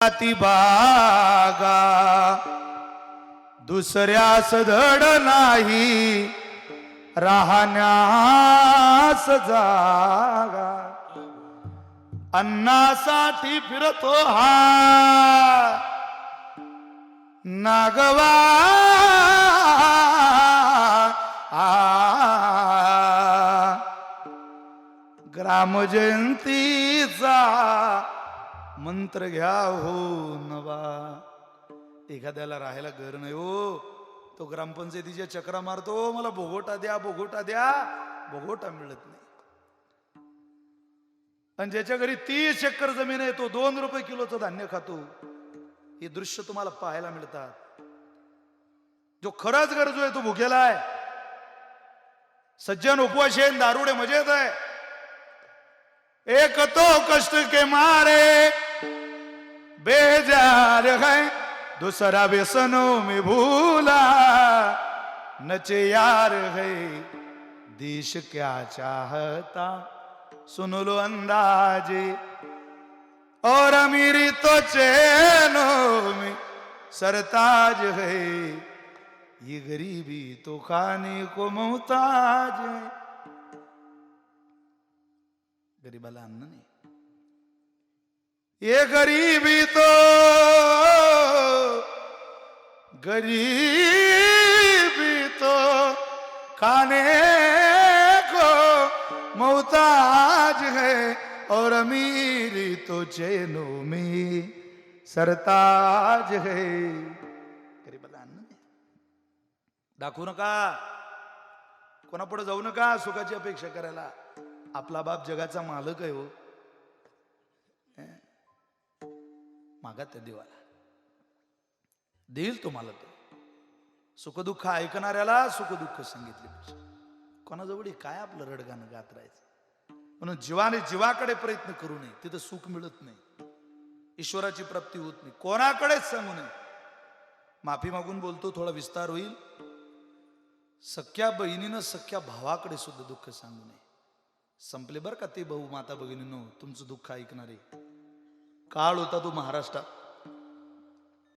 ती बागा दुसऱ्यास धड नाही राहण्यास जागा अन्नासाठी फिरतो हा नागवा ग्रामजयंतीचा मंत्र घ्या हो नवा. एखाद्याला राहायला घर नाही हो, तो ग्रामपंचायतीच्या चक्रा मारतो, मला भोगोटा द्या भोगोटा द्या, भोगोटा मिळत नाही. आणि ज्याच्या घरी 30 एकर जमीन आहे तो 2 रुपये किलोचं धान्य खातो. हे दृश्य तुम्हाला पाहायला मिळतात. जो खराच गरजू आहे तो भुकेला आहे. सज्जन उपवाशी आहे, दारुडे मजेत आहे. एक तो कष्ट के मारे बेजार है, दूसरा व्यसनों में भूला नचे यार है. देश क्या चाहता सुन लो अंदाजे, और अमीरी तो चैनों में सरताज है, ये गरीबी तो खाने को मोहताज है. गरीबाला अन्न नाही. ये गरीबी तो खाने को मोहताज है, और अमीरी तो चैनों में सरताज है. गरीबाला अन्न नाही. दाखवू नका, कोणापुढे जाऊ नका सुखाची अपेक्षा करायला. आपला बाप जगाचा मालक आहे हो. मागा त्या देवाला देईल तुम्हाला. तो सुखदुःख ऐकणाऱ्याला सुखदुःख सांगितले पाहिजे. कोणाजवळ काय आपलं रडगाणं गात राहायचं. म्हणून जीवाने जीवाकडे प्रयत्न करू नये, तिथं सुख मिळत नाही, ईश्वराची प्राप्ती होत नाही. कोणाकडेच सांगू नये. माफी मागून बोलतो, थोडा विस्तार होईल. सख्या बहिणीनं सख्या भावाकडे सुद्धा दुःख सांगू नये. संपले बर का ते भाऊ माता भगिनींनो तुमचं दुःख ऐकणारे. काळ होता तो महाराष्ट्रात,